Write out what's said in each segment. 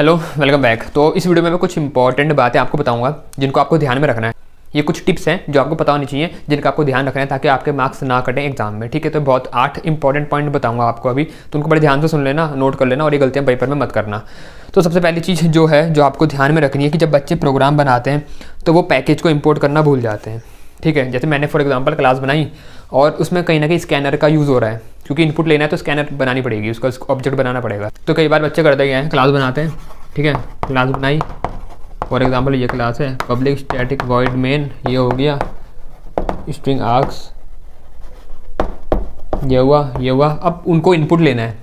Hello, welcome back. तो इस video में मैं कुछ इंपॉर्टेंट बातें आपको बताऊंगा जिनको आपको ध्यान में रखना है। ये कुछ टिप्स हैं जो आपको पता होनी चाहिए, जिनका आपको ध्यान रखना है ताकि आपके मार्क्स ना कटें एग्जाम में। ठीक है, तो बहुत 8 इंपॉर्टेंट पॉइंट बताऊंगा आपको अभी, तो उनको बड़े ध्यान से सुन लेना, नोट कर लेना और ये गलतियां पेपर में मत करना। तो सबसे पहली चीज़ जो है जो आपको ध्यान में रखनी है कि जब बच्चे प्रोग्राम बनाते हैं तो वो पैकेज को इम्पोर्ट करना भूल जाते हैं। ठीक है, जैसे मैंने फॉर एग्जांपल क्लास बनाई और उसमें कहीं ना कहीं स्कैनर का यूज़ हो रहा है, क्योंकि इनपुट लेना है तो स्कैनर बनानी पड़ेगी, उसका ऑब्जेक्ट बनाना पड़ेगा। तो कई बार बच्चे करते क्या हैं, क्लास बनाते हैं, ठीक है, क्लास बनाई फॉर एग्जांपल ये क्लास है, पब्लिक स्टैटिक वॉइड मेन, ये हो गया स्ट्रिंग आर्क्स, ये हुआ। अब उनको इनपुट लेना है।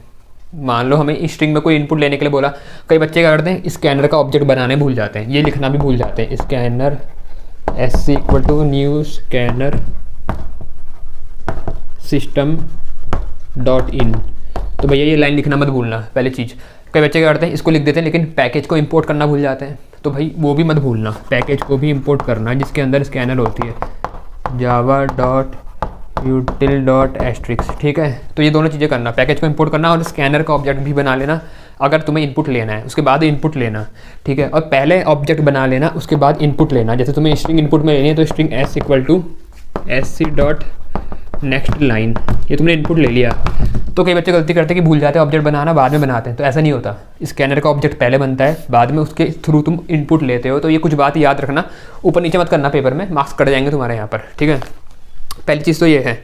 मान लो हमें स्ट्रिंग में कोई इनपुट लेने के लिए बोला, कई बच्चे क्या करते हैं, स्कैनर का ऑब्जेक्ट बनाने भूल जाते हैं, ये लिखना भी भूल जाते हैं, scanner SC = new scanner system .in। तो भैया ये लाइन लिखना मत भूलना, पहली चीज़। कई बच्चे क्या करते हैं, इसको लिख देते हैं लेकिन पैकेज को इंपोर्ट करना भूल जाते हैं, तो भाई वो भी मत भूलना, पैकेज को भी इंपोर्ट करना जिसके अंदर स्कैनर होती है, java.util.asterisk। ठीक है, तो ये दोनों चीज़ें करना, पैकेज को इंपोर्ट करना और स्कैनर का ऑब्जेक्ट भी बना लेना अगर तुम्हें इनपुट लेना है, उसके बाद इनपुट लेना। ठीक है, और पहले ऑब्जेक्ट बना लेना, उसके बाद इनपुट लेना। जैसे तुम्हें स्ट्रिंग इनपुट में लेनी है तो स्ट्रिंग s = sc.next line, ये तुमने इनपुट ले लिया। तो कई बच्चे गलती करते हैं कि भूल जाते हैं ऑब्जेक्ट बनाना, बाद में बनाते हैं, तो ऐसा नहीं होता। स्कैनर का ऑब्जेक्ट पहले बनता है, बाद में उसके थ्रू तुम इनपुट लेते हो। तो ये कुछ बात याद रखना, ऊपर नीचे मत करना, पेपर में मार्क्स कट जाएंगे तुम्हारे यहाँ पर। ठीक है, पहली चीज़ तो ये है।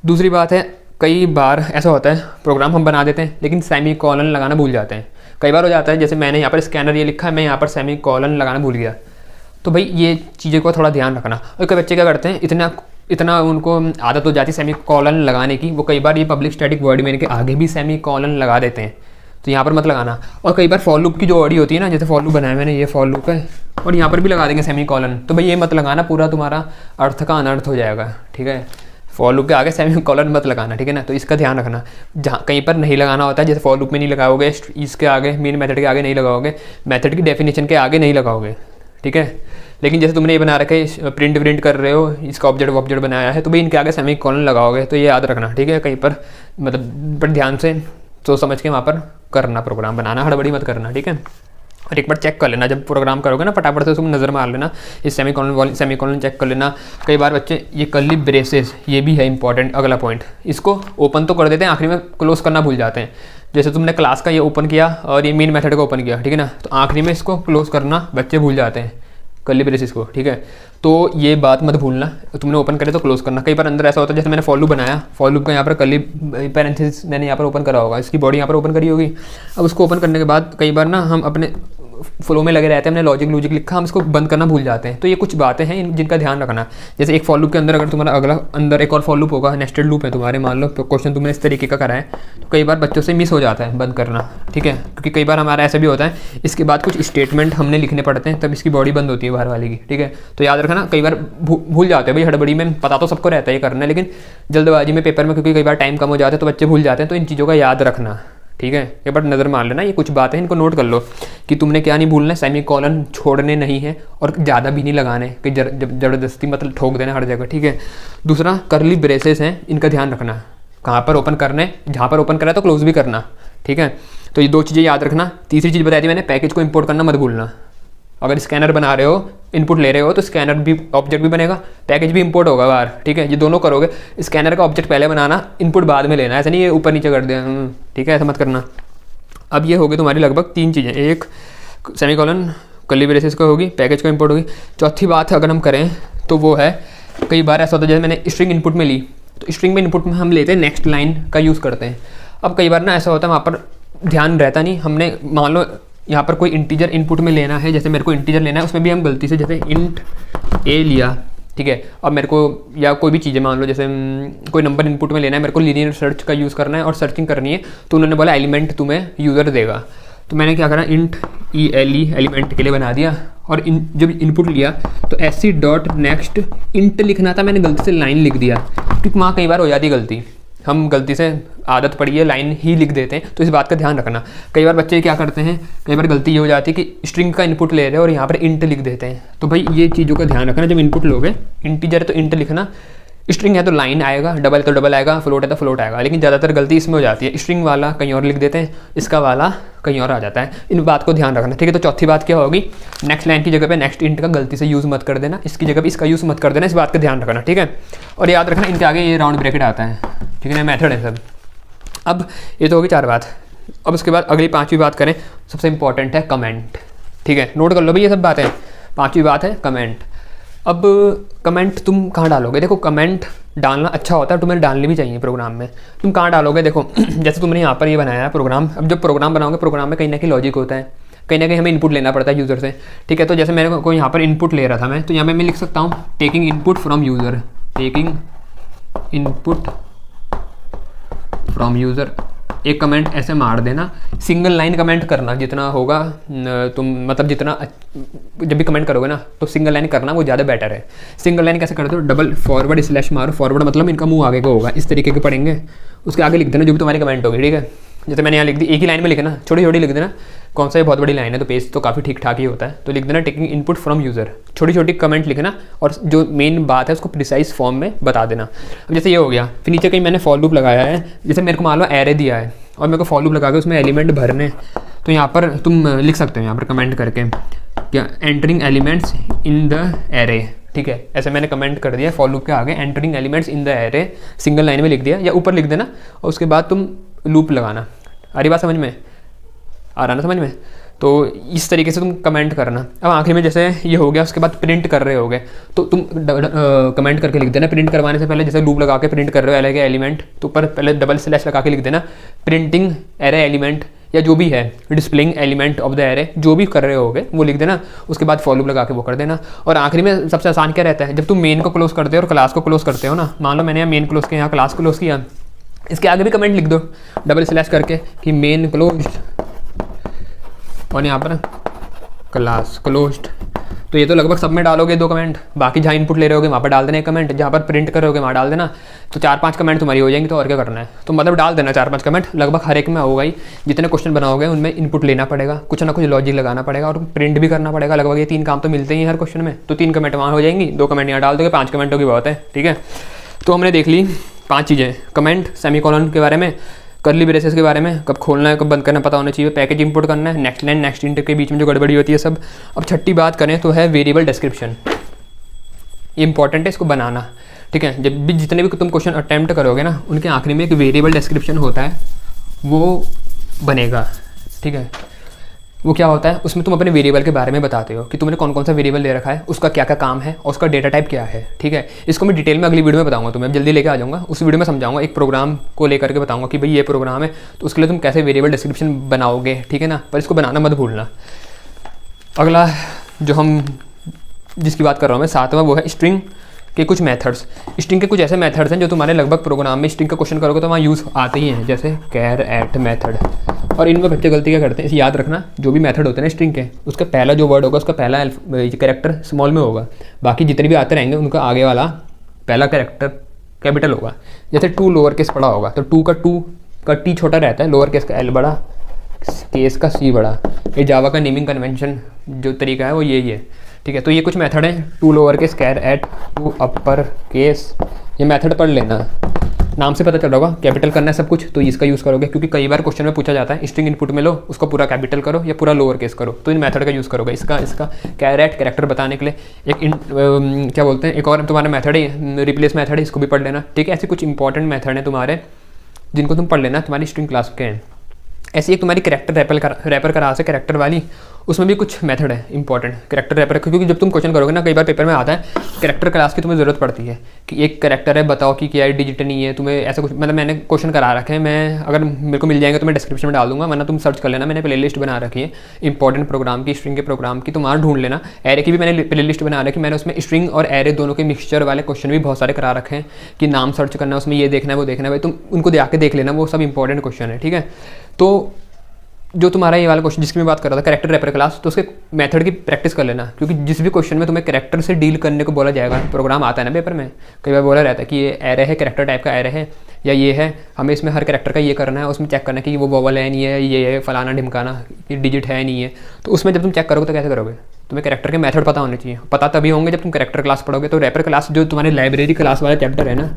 दूसरी बात है, कई बार ऐसा होता है प्रोग्राम हम बना देते हैं लेकिन सेमी कॉलन लगाना भूल जाते हैं। कई बार हो जाता है, जैसे मैंने यहाँ पर स्कैनर ये लिखा है, मैं यहाँ पर सेमी कॉलन लगाना भूल गया, तो भाई ये चीज़ों को थोड़ा ध्यान रखना। और कई बच्चे क्या करते हैं, इतना उनको आदत हो जाती है सेमी कॉलन लगाने की, वो कई बार ये पब्लिक स्टैटिक वॉइड मेन के आगे भी सेमी कॉलन लगा देते हैं, तो यहाँ पर मत लगाना। और कई बार फॉर लूप की जो ऑडी होती है ना, जैसे फॉर लूप बनाया मैंने, ये फॉर लूप है और यहाँ पर भी लगा देंगे सेमी कॉलन, तो भाई ये मत लगाना, पूरा तुम्हारा अर्थ का अनर्थ हो जाएगा। ठीक है, फॉर लूप के आगे सेमी कॉलन मत लगाना। ठीक है ना, तो इसका ध्यान रखना। जहाँ कहीं पर नहीं लगाना होता है, जैसे फॉर लूप में नहीं लगाओगे, इसके आगे मेन मेथड के आगे नहीं लगाओगे, मेथड की डेफिनेशन के आगे नहीं लगाओगे। ठीक है, लेकिन जैसे तुमने ये बना रखा है, प्रिंट कर रहे हो, इसका ऑब्जेक्ट बनाया है, तो भाई इनके आगे सेमी कॉलन लगाओगे, तो ये याद रखना। ठीक है, कहीं पर मतलब बड़े ध्यान से सोच समझ के वहाँ पर करना, प्रोग्राम बनाना, हड़बड़ी मत करना। ठीक है, और एक बार चेक कर लेना जब प्रोग्राम करोगे ना, फटाफट से तुम नज़र मार लेना, इस सेमी कॉलन चेक कर लेना। कई बार बच्चे ये कर्ली ब्रेसेस, ये भी है इंपॉर्टेंट अगला पॉइंट, इसको ओपन तो कर देते हैं, आखिरी में क्लोज करना भूल जाते हैं। जैसे तुमने क्लास का ये ओपन किया और ये मेन मेथड को ओपन किया, ठीक है ना, तो आखिरी में इसको क्लोज करना बच्चे भूल जाते हैं, कर्ली ब्रेसेस को। ठीक है, तो ये बात मत भूलना, तुमने ओपन करे तो क्लोज करना। कई बार अंदर ऐसा होता है, जैसे मैंने फॉर लूप बनाया, फॉर लूप का यहाँ पर कर्ली पैरेंथेसिस मैंने यहाँ पर ओपन करा होगा, इसकी बॉडी यहाँ पर ओपन करी होगी। अब उसको ओपन करने के बाद कई बार ना हम अपने फ्लो में लगे रहते हैं, हमने लॉजिक लिखा, हम इसको बंद करना भूल जाते हैं। तो ये कुछ बातें हैं जिनका ध्यान रखना। जैसे एक फॉर लूप के अंदर अगर तुम्हारा अगला अंदर एक और फॉर लूप होगा, नेस्टेड लूप है तुम्हारे, मान लो क्वेश्चन तुमने इस तरीके का करा है, तो कई बार बच्चों से मिस हो जाता है बंद करना। ठीक है, क्योंकि कई बार हमारा ऐसा भी होता है, इसके बाद कुछ स्टेटमेंट हमने लिखने पड़ते हैं, तब इसकी बॉडी बंद होती है बाहर वाली की। ठीक है, तो याद रखना, कई बार भूल जाते हैं भाई, हड़बड़ी में पता तो सबको रहता है ये करना, लेकिन जल्दबाजी में पेपर में क्योंकि कई बार टाइम कम हो जाता है तो बच्चे भूल जाते हैं, तो इन चीज़ों का याद रखना। ठीक है, एक बार नज़र मार लेना, ये कुछ बातें हैं, इनको नोट कर लो कि तुमने क्या नहीं भूलना, सेमी कॉलन छोड़ने नहीं है और ज़्यादा भी नहीं लगाने कि ज़बरदस्ती मतलब ठोक देना हर जगह। ठीक है, दूसरा कर्ली ब्रेसेस हैं, इनका ध्यान रखना, कहाँ पर ओपन करने, जहाँ पर ओपन करा तो क्लोज भी करना। ठीक है, तो ये दो चीज़ें याद रखना। तीसरी चीज़ बताई थी मैंने, पैकेज को इंपोर्ट करना मत भूलना। अगर स्कैनर बना रहे हो, इनपुट ले रहे हो, तो स्कैनर भी ऑब्जेक्ट भी बनेगा, पैकेज भी इंपोर्ट होगा बाहर। ठीक है, ये दोनों करोगे, स्कैनर का ऑब्जेक्ट पहले बनाना, इनपुट बाद में लेना, ऐसा नहीं है ऊपर नीचे कर दिया। ठीक है, ऐसा मत करना। अब ये होगी तुम्हारी लगभग 3 चीज़ें, एक सेमी कॉलन कर्ली ब्रेसेस को होगी, पैकेज को इंपोर्ट होगी। चौथी बात अगर हम करें तो वो है, कई बार ऐसा होता है जैसे मैंने स्ट्रिंग इनपुट में ली, तो स्ट्रिंग में इनपुट में हम लेते हैं नेक्स्ट लाइन का यूज़ करते हैं। अब कई बार ना ऐसा होता है वहाँ पर ध्यान रहता नहीं, हमने मान लो यहाँ पर कोई इंटीजर इनपुट में लेना है, जैसे मेरे को इंटीजर लेना है, उसमें भी हम गलती से जैसे इंट ए लिया। ठीक है, अब मेरे को या कोई भी चीज़ें मान लो जैसे कोई नंबर इनपुट में लेना है, मेरे को लीनियर सर्च का यूज़ करना है और सर्चिंग करनी है, तो उन्होंने बोला एलिमेंट तुम्हें यूज़र देगा, तो मैंने क्या करा, इंट ELE एलिमेंट के लिए बना दिया और जब इनपुट लिया तो sc.next इंट लिखना था, मैंने गलती से लाइन लिख दिया, क्योंकि वहाँ कई बार हो जाती है गलती, हम गलती से आदत पड़ी है लाइन ही लिख देते हैं, तो इस बात का ध्यान रखना। कई बार बच्चे क्या करते हैं, कई बार गलती ये हो जाती है कि स्ट्रिंग का इनपुट ले रहे हैं और यहाँ पर इंट लिख देते हैं, तो भाई ये चीज़ों का ध्यान रखना। जब इनपुट लोगे इंटीजर तो इंट लिखना, स्ट्रिंग है तो लाइन आएगा, डबल है तो डबल आएगा, फ्लोट है तो फ्लोट आएगा, लेकिन ज़्यादातर गलती इसमें हो जाती है, स्ट्रिंग वाला कहीं और लिख देते हैं, इसका वाला कहीं और आ जाता है। इन बात को ध्यान रखना, ठीक है। तो चौथी बात क्या होगी, नेक्स्ट लाइन की जगह पे नेक्स्ट इंट का गलती से यूज़ मत कर देना, इसकी जगह पे इसका यूज़ मत कर देना, इस बात का ध्यान रखना, ठीक है। और याद रखना इनके आगे ये राउंड ब्रैकेट आता है, ठीक है ना, मेथड है सब। अब ये तो होगी 4 बात। अब उसके बाद अगली 5वीं बात करें, सबसे इंपॉर्टेंट है कमेंट, ठीक है। नोट कर लो भाई ये सब बातें। 5वीं बात है कमेंट। अब कमेंट तुम कहाँ डालोगे, देखो कमेंट डालना अच्छा होता है, तुम्हें डालनी भी चाहिए प्रोग्राम में। तुम कहाँ डालोगे, देखो जैसे तुमने यहाँ पर ये बनाया है प्रोग्राम, अब जब प्रोग्राम बनाओगे प्रोग्राम में कहीं ना कहीं लॉजिक होता है, कहीं ना कहीं हमें इनपुट लेना पड़ता है यूज़र से, ठीक है। तो जैसे मेरे को यहाँ पर इनपुट ले रहा था मैं, तो यहाँ पर मैं लिख सकता हूँ taking input from user, taking input from user. एक कमेंट ऐसे मार देना, सिंगल लाइन कमेंट करना जितना होगा तुम, मतलब जितना जब भी कमेंट करोगे ना तो सिंगल लाइन करना वो ज़्यादा बेटर है। सिंगल लाइन कैसे करते हो, डबल फॉरवर्ड स्लैश मारो, फॉरवर्ड मतलब इनका मुंह आगे को होगा, इस तरीके के पढ़ेंगे, उसके आगे लिख देना जो भी तुम्हारी कमेंट होगी, ठीक है। जैसे मैंने यहाँ लिख दी, एक ही लाइन में लिखना, छोटी छोटी लिख देना, कौन सा ये बहुत बड़ी लाइन है तो पेज तो काफ़ी ठीक ठाक ही होता है, तो लिख देना टेकिंग इनपुट फ्रॉम यूज़र, छोटी छोटी कमेंट लिखना और जो मेन बात है उसको प्रिसाइज फॉर्म में बता देना। अब जैसे ये हो गया, फिर नीचे कहीं मैंने फॉर लूप लगाया है, जैसे मेरे को मान लो एरे दिया है और मेरे को फॉर लूप लगा के उसमें एलिमेंट भरने, तो यहाँ पर तुम लिख सकते हो यहाँ पर कमेंट करके क्या entering elements in the array, ठीक है। ऐसे मैंने कमेंट कर दिया फॉर लूप के आगे entering elements in the array, single line में लिख दिया या ऊपर लिख देना और उसके बाद तुम लूप लगाना। आ रही बात समझ में, आ रहा ना समझ में, तो इस तरीके से तुम कमेंट करना। अब आखिरी में जैसे ये हो गया, उसके बाद प्रिंट कर रहे होगे तो तुम कमेंट करके लिख देना, प्रिंट करवाने से पहले जैसे लूप लगा के प्रिंट कर रहे हो एरे के एलिमेंट, तो ऊपर पहले डबल स्लैश लगा के लिख देना प्रिंटिंग एरे एलिमेंट या जो भी है displaying element of the array, जो भी कर रहे होगे वो लिख देना, उसके बाद फॉर लूप लगा के वो कर देना। और आखिरी में सबसे आसान क्या रहता है, जब तुम मेन को क्लोज करते हो और क्लास को क्लोज करते हो ना, मान लो मैंने यहाँ मेन क्लोज किया, यहाँ क्लास क्लोज किया, इसके आगे भी कमेंट लिख दो डबल स्लैश करके कि मेन क्लोज्ड और यहाँ पर क्लास क्लोज्ड। तो ये तो लगभग सब में डालोगे 2 कमेंट, बाकी जहाँ इनपुट ले रहे होगे वहाँ पर डाल देना एक कमेंट, जहाँ पर प्रिंट कर रहे होगे वहाँ डाल देना, तो 4-5 कमेंट तुम्हारी हो जाएंगी। तो और क्या करना है, तो मतलब डाल देना 4-5 कमेंट, लगभग हर एक में होगा ही। जितने क्वेश्चन बनाओगे उनमें इनपुट लेना पड़ेगा, कुछ ना कुछ लॉजिक लगाना पड़ेगा और प्रिंट भी करना पड़ेगा, लगभग ये 3 काम तो मिलते ही हर क्वेश्चन में। तो 3 कमेंट वहाँ हो जाएंगी, 2 कमेंट यहाँ डाल दोगे, 5 कमेंट होगी बहुत है, ठीक है। तो हमने देख ली 5 चीज़ें, कमेंट, सेमीकोलन के बारे में, कर्ली ब्रेसेस के बारे में, कब खोलना है कब बंद करना पता होना चाहिए, पैकेज इंपोर्ट करना है, नेक्स्ट लाइन नेक्स्ट इंट के बीच में जो गड़बड़ी होती है सब। अब छठी बात करें तो है वेरिएबल डिस्क्रिप्शन, ये इंपॉर्टेंट है इसको बनाना, ठीक है। जब भी जितने भी तुम क्वेश्चन अटैम्प्ट करोगे ना उनके आखिरी में एक वेरिएबल डिस्क्रिप्शन होता है, वो बनेगा, ठीक है। वो क्या होता है, उसमें तुम अपने वेरिएबल के बारे में बताते हो कि तुमने कौन कौन सा वेरिएबल ले रखा है, उसका क्या क्या काम है और उसका डेटा टाइप क्या है, ठीक है। इसको मैं डिटेल में अगली वीडियो में बताऊंगा, तुम्हें जल्दी लेके आ जाऊंगा, उस वीडियो में समझाऊंगा, एक प्रोग्राम को लेकर के बताऊंगा कि भाई ये प्रोग्राम है तो उसके लिए तुम कैसे वेरिएबल डिस्क्रिप्शन बनाओगे, ठीक है ना। पर इसको बनाना मत भूलना। अगला जो हम जिसकी बात कर रहा हूँ मैं 7वां, वो है स्ट्रिंग के कुछ मेथड्स। स्ट्रिंग के कुछ ऐसे मेथड्स हैं जो तुम्हारे लगभग प्रोग्राम में स्ट्रिंग का क्वेश्चन करोगे तो वहाँ यूज़ आते ही हैं, जैसे कैर एट मेथड। और इनमें बच्चे गलती क्या करते हैं, इसे याद रखना, जो भी मेथड होते हैं ना स्ट्रिंग के, उसका पहला जो वर्ड होगा उसका पहला कैरेक्टर स्मॉल में होगा, बाकी जितने भी आते रहेंगे उनका आगे वाला पहला कैरेक्टर कैपिटल होगा। जैसे टू लोअर केस पड़ा होगा तो टू का टी छोटा रहता है, लोअर केस का एल बड़ा, केस का सी बड़ा। ये जावा का नेमिंग कन्वेंशन जो तरीका है वो यही है, ठीक है। तो ये कुछ मेथड हैं, to lower case, char at, to upper case, ये मेथड पढ़ लेना, नाम से पता चल रहा होगा। कैपिटल करना है सब कुछ तो इसका यूज़ करोगे, क्योंकि कई बार क्वेश्चन में पूछा जाता है स्ट्रिंग इनपुट में लो उसको पूरा कैपिटल करो या पूरा लोअर केस करो, तो इन मेथड का यूज़ करोगे। इसका कैर एट कैरेक्टर बताने के लिए एक क्या बोलते हैं, एक और तुम्हारा मेथड है रिप्लेस मेथड है, इसको भी पढ़ लेना, ठीक है। ऐसे कुछ इंपॉर्टेंट मेथड हैं तुम्हारे जिनको तुम पढ़ लेना, तुम्हारी स्ट्रिंग क्लास के हैं। ऐसी एक तुम्हारी कैरेक्टर रैपर क्लास है कैरेक्टर वाली, उसमें भी कुछ मेथड है इंपॉर्टेंट कैरेक्टर रैपर, क्योंकि जब तुम क्वेश्चन करोगे ना कई बार पेपर में आता है कैरेक्टर क्लास की तुम्हें ज़रूरत पड़ती है कि एक कैरेक्टर है बताओ कि क्या है डिजिट नहीं है, तुम्हें ऐसा कुछ, मतलब मैंने क्वेश्चन करा रखे हैं, मैं अगर मेरे को मिल जाएंगे तो मैं डिस्क्रिप्शन में डाल दूंगा, वरना तुम सर्च कर लेना, मैंने प्ले लिस्ट बना रखी है इंपॉर्टेंट प्रोग्राम की, स्ट्रिंग के प्रोग्राम की, तुम वहाँ ढूंढ लेना। एरे की भी मैंने प्ले लिस्ट बना रखी, मैंने उसमें स्ट्रिंग और एरे दोनों के मिक्सचर वाले क्वेश्चन भी बहुत सारे करा रखे हैं कि नाम सर्च करना है उसमें, ये देखना है वो देखना है, भाई तुम उनको जाके देख लेना, वो सब इंपॉर्टेंट क्वेश्चन है, ठीक है। तो जो तुम्हारा ये वाला क्वेश्चन जिसकी मैं बात कर रहा था कैरेक्टर रैपर क्लास, तो उसके मेथड की प्रैक्टिस कर लेना, क्योंकि जिस भी क्वेश्चन में तुम्हें कैरेक्टर से डील करने को बोला जाएगा, प्रोग्राम आता है ना पेपर में, कई बार बोला रहता है कि ये एरे है, कैरेक्टर टाइप का एरे है, या ये है, हमें इसमें हर कैरेक्टर का ये करना है, उसमें चेक करना है कि वो वोवल है नहीं है, ये है फलाना ढिमकाना, ये डिजिट है नहीं है। तो उसमें जब तुम चेक करोगे तो कैसे करोगे, तुम्हें कैरेक्टर के मेथड पता होने चाहिए। पता तभी होंगे जब तुम कैरेक्टर क्लास पढ़ोगे। तो रैपर क्लास जो तुम्हारे लाइब्रेरी क्लास वाला चैप्टर है ना,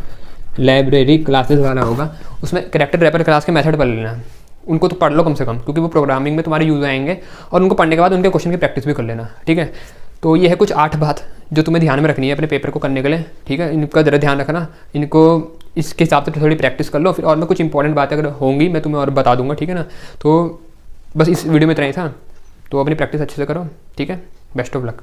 लाइब्रेरी क्लासेस वाला होगा, उसमें कैरेक्टर रैपर क्लास के मेथड पढ़ लेना। उनको तो पढ़ लो कम से कम, क्योंकि वो प्रोग्रामिंग में तुम्हारे यूज़ आएंगे, और उनको पढ़ने के बाद उनके क्वेश्चन की प्रैक्टिस भी कर लेना, ठीक है। तो ये है कुछ 8 बात जो तुम्हें ध्यान में रखनी है अपने पेपर को करने के लिए, ठीक है। इनका ज़रा ध्यान रखना, इनको इसके हिसाब से थोड़ी प्रैक्टिस कर लो। फिर और मैं कुछ इंपॉर्टेंट बातें अगर होंगी मैं तुम्हें और बता दूंगा, ठीक है ना। तो बस इस वीडियो में इतना ही था, तो अपनी प्रैक्टिस अच्छे से करो, ठीक है। Best of luck.